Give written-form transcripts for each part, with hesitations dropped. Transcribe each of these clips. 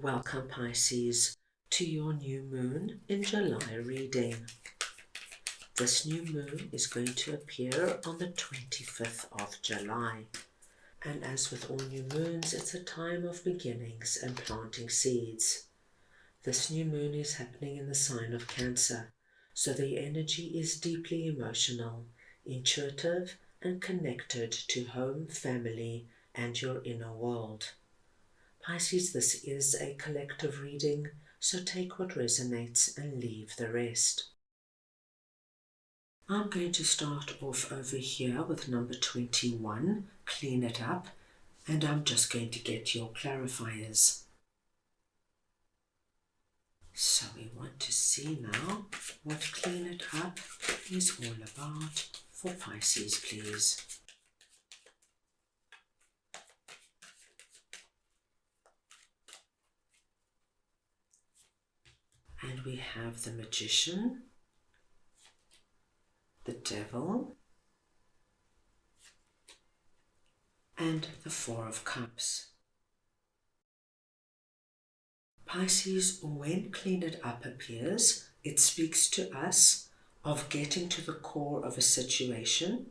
Welcome, Pisces, to your new moon in July reading. This new moon is going to appear on the 25th of July. And as with all new moons, it's a time of beginnings and planting seeds. This new moon is happening in the sign of Cancer, so the energy is deeply emotional, intuitive, and connected to home, family, and your inner world. Pisces, this is a collective reading, so take what resonates and leave the rest. I'm going to start off over here with number 21, clean it up, and I'm just going to get your clarifiers. So we want to see now what clean it up is all about for Pisces, please. And we have the Magician, the Devil, and the Four of Cups. Pisces, when clean it up appears, it speaks to us of getting to the core of a situation,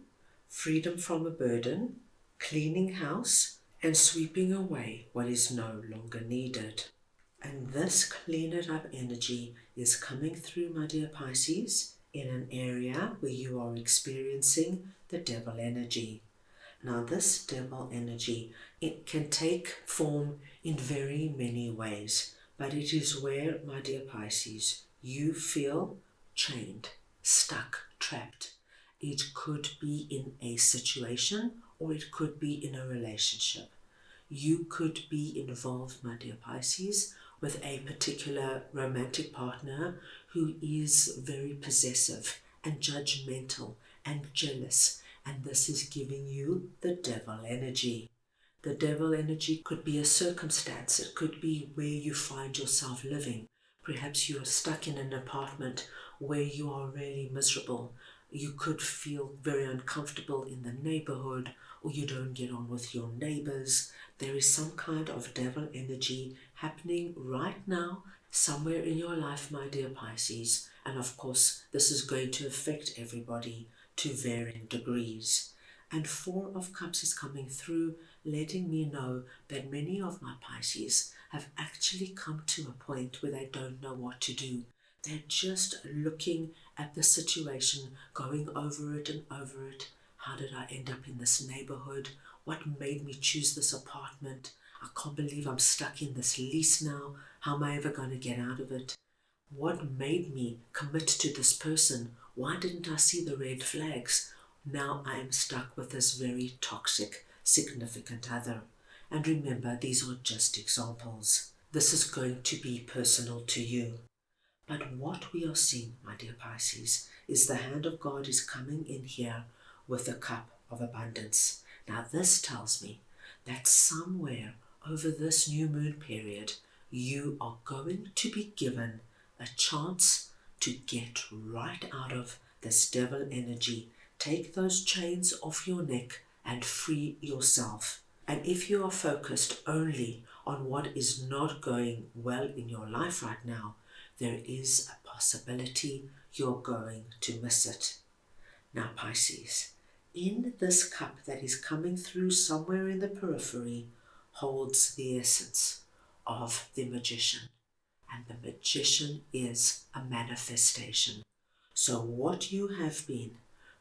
freedom from a burden, cleaning house, and sweeping away what is no longer needed. And this clean it up energy is coming through, my dear Pisces, in an area where you are experiencing the devil energy. Now this devil energy, it can take form in very many ways, but it is where, my dear Pisces, you feel chained, stuck, trapped. It could be in a situation or it could be in a relationship. You could be involved, my dear Pisces, with a particular romantic partner who is very possessive and judgmental and jealous, and this is giving you the devil energy. The devil energy could be a circumstance. It could be where you find yourself living. Perhaps you are stuck in an apartment where you are really miserable. You could feel very uncomfortable in the neighborhood, or you don't get on with your neighbors. There is some kind of devil energy happening right now, somewhere in your life, my dear Pisces. And of course, this is going to affect everybody to varying degrees. And Four of Cups is coming through, letting me know that many of my Pisces have actually come to a point where they don't know what to do. They're just looking at the situation, going over it and over it. How did I end up in this neighborhood? What made me choose this apartment? I can't believe I'm stuck in this lease now. How am I ever going to get out of it? What made me commit to this person? Why didn't I see the red flags? Now I am stuck with this very toxic, significant other. And remember, these are just examples. This is going to be personal to you. But what we are seeing, my dear Pisces, is the hand of God is coming in here with a cup of abundance. Now this tells me that somewhere over this new moon period, you are going to be given a chance to get right out of this devil energy. Take those chains off your neck and free yourself. And if you are focused only on what is not going well in your life right now, there is a possibility you're going to miss it. Now, Pisces, in this cup that is coming through somewhere in the periphery holds the essence of the Magician. And the Magician is a manifestation. So what you have been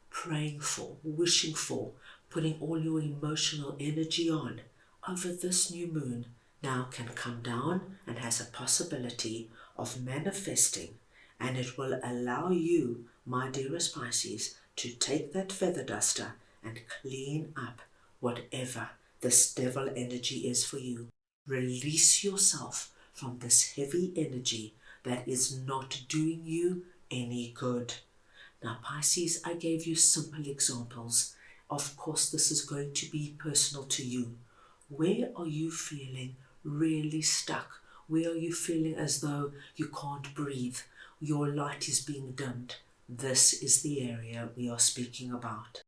praying for, wishing for, putting all your emotional energy on over this new moon now can come down and has a possibility of manifesting, and it will allow you, my dearest Pisces, to take that feather duster and clean up whatever this devil energy is for you. Release yourself from this heavy energy that is not doing you any good. Now, Pisces, I gave you simple examples. Of course, this is going to be personal to you. Where are you feeling really stuck? Where are you feeling as though you can't breathe? Your light is being dimmed. This is the area we are speaking about.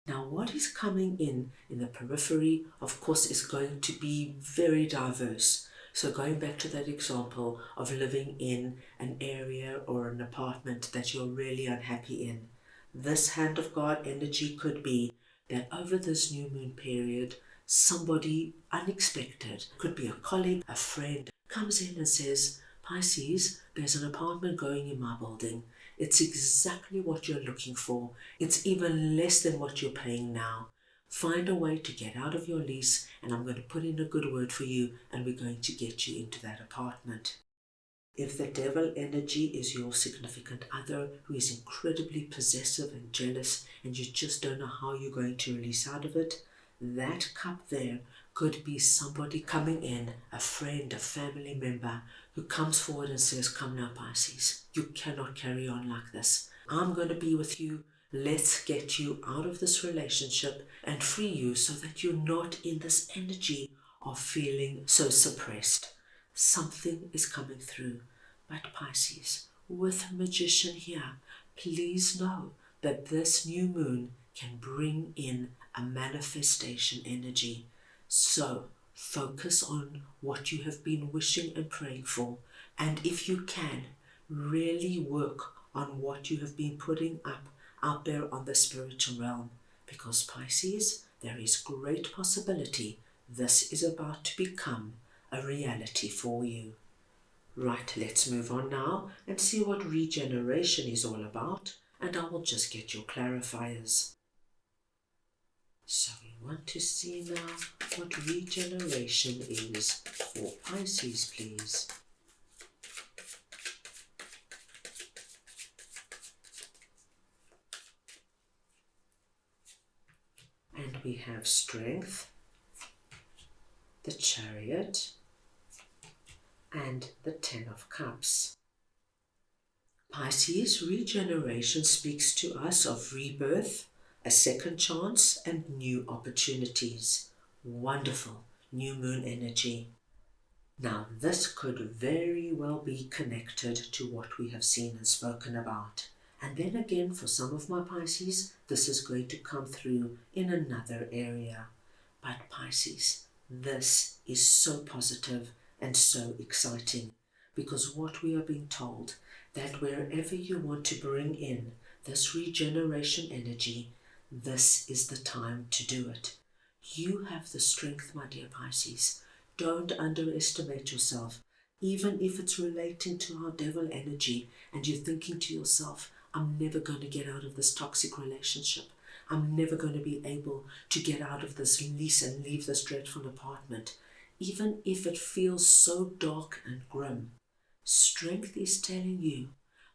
Now, what is coming in the periphery, of course, is going to be very diverse. So going back to that example of living in an area or an apartment that you're really unhappy in, this hand of God energy could be that over this new moon period, somebody unexpected, could be a colleague, a friend, comes in and says, Pisces, there's an apartment going in my building. It's exactly what you're looking for. It's even less than what you're paying now. Find a way to get out of your lease, and I'm going to put in a good word for you, and we're going to get you into that apartment. If the devil energy is your significant other who is incredibly possessive and jealous, and you just don't know how you're going to release out of it, that cup there could be somebody coming in, a friend, a family member, who comes forward and says, come now, Pisces, you cannot carry on like this. I'm going to be with you. Let's get you out of this relationship and free you so that you're not in this energy of feeling so suppressed. Something is coming through. But Pisces, with a magician here, please know that this new moon can bring in a manifestation energy. So focus on what you have been wishing and praying for. And if you can, really work on what you have been putting out there on the spiritual realm. Because Pisces, there is great possibility this is about to become a reality for you. Right, let's move on now and see what regeneration is all about, and I will just get your clarifiers. So we want to see now what regeneration is for Pisces, please. And we have Strength, the Chariot, and the Ten of Cups. Pisces, regeneration speaks to us of rebirth, a second chance, and new opportunities. Wonderful new moon energy. Now, this could very well be connected to what we have seen and spoken about. And then again, for some of my Pisces, this is going to come through in another area. But Pisces, this is so positive and so exciting, because what we are being told, that wherever you want to bring in this regeneration energy, this is the time to do it. You have the strength, my dear Pisces. Don't underestimate yourself, even if it's relating to our devil energy and you're thinking to yourself, I'm never going to get out of this toxic relationship. I'm never going to be able to get out of this lease and leave this dreadful apartment. Even if it feels so dark and grim, strength is telling you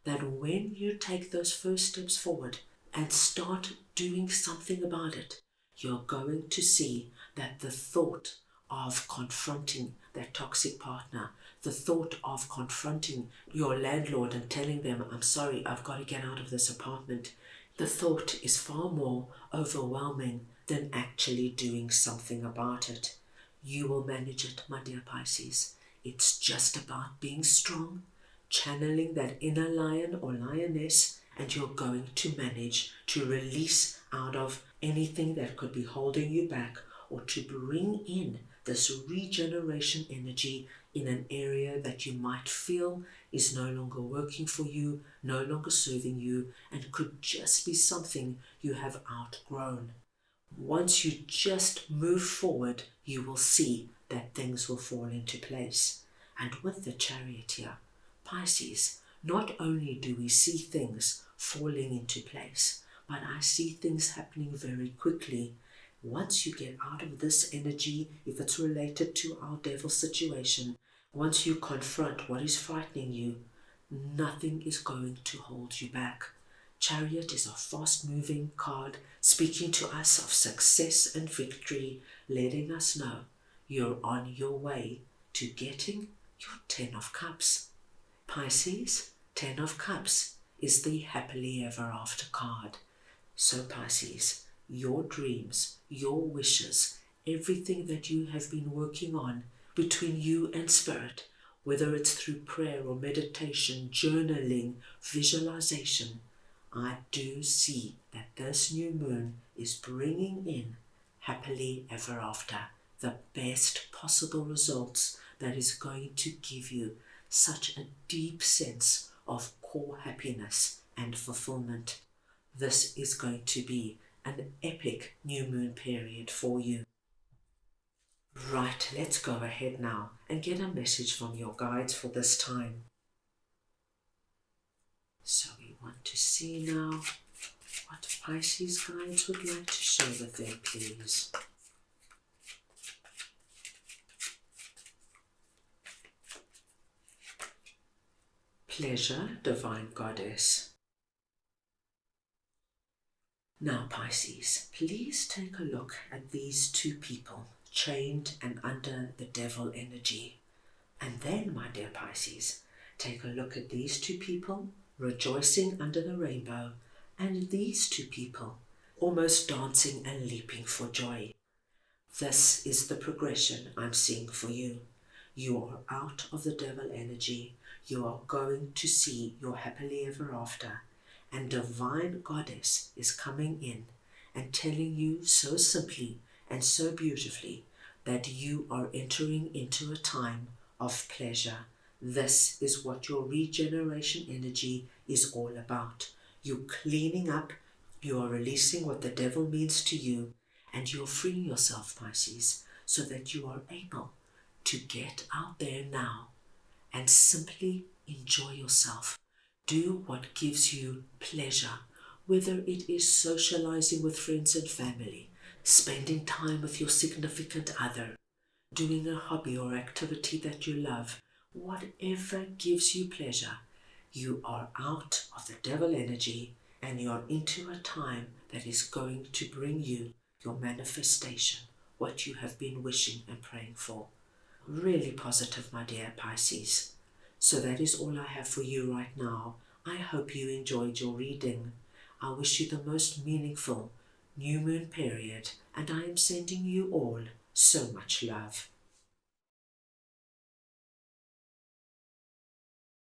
that when you take those first steps forward and start doing something about it, you're going to see that the thought of confronting that toxic partner, the thought of confronting your landlord and telling them, I'm sorry, I've got to get out of this apartment, the thought is far more overwhelming than actually doing something about it. You will manage it, my dear Pisces. It's just about being strong, channeling that inner lion or lioness, and you're going to manage to release out of anything that could be holding you back, or to bring in this regeneration energy in an area that you might feel is no longer working for you, no longer serving you, and could just be something you have outgrown. Once you just move forward, you will see that things will fall into place. And with the Chariot here, Pisces, not only do we see things falling into place, but I see things happening very quickly. Once you get out of this energy, if it's related to our devil situation, once you confront what is frightening you, nothing is going to hold you back. Chariot is a fast-moving card speaking to us of success and victory, letting us know you're on your way to getting your Ten of Cups. Pisces, Ten of Cups is the happily ever after card. So Pisces, your dreams, your wishes, everything that you have been working on between you and Spirit, whether it's through prayer or meditation, journaling, visualization, I do see that this new moon is bringing in happily ever after, the best possible results, that is going to give you such a deep sense of core happiness and fulfillment. This is going to be an epic new moon period for you. Right, let's go ahead now and get a message from your guides for this time. So we want to see now what Pisces guides would like to share with them, please. Pleasure, Divine Goddess. Now, Pisces, please take a look at these two people chained and under the devil energy. And then, my dear Pisces, take a look at these two people rejoicing under the rainbow, and these two people almost dancing and leaping for joy. This is the progression I'm seeing for you. You are out of the devil energy. You are going to see your happily ever after. And Divine Goddess is coming in and telling you so simply and so beautifully that you are entering into a time of pleasure. This is what your regeneration energy is all about. You're cleaning up, you are releasing what the devil means to you, and you're freeing yourself, Pisces, so that you are able to get out there now and simply enjoy yourself. Do what gives you pleasure, whether it is socializing with friends and family, spending time with your significant other, doing a hobby or activity that you love, whatever gives you pleasure. You are out of the devil energy and you're into a time that is going to bring you your manifestation, what you have been wishing and praying for. Really positive, my dear Pisces. So that is all I have for you right now. I hope you enjoyed your reading. I wish you the most meaningful new moon period, and I am sending you all so much love.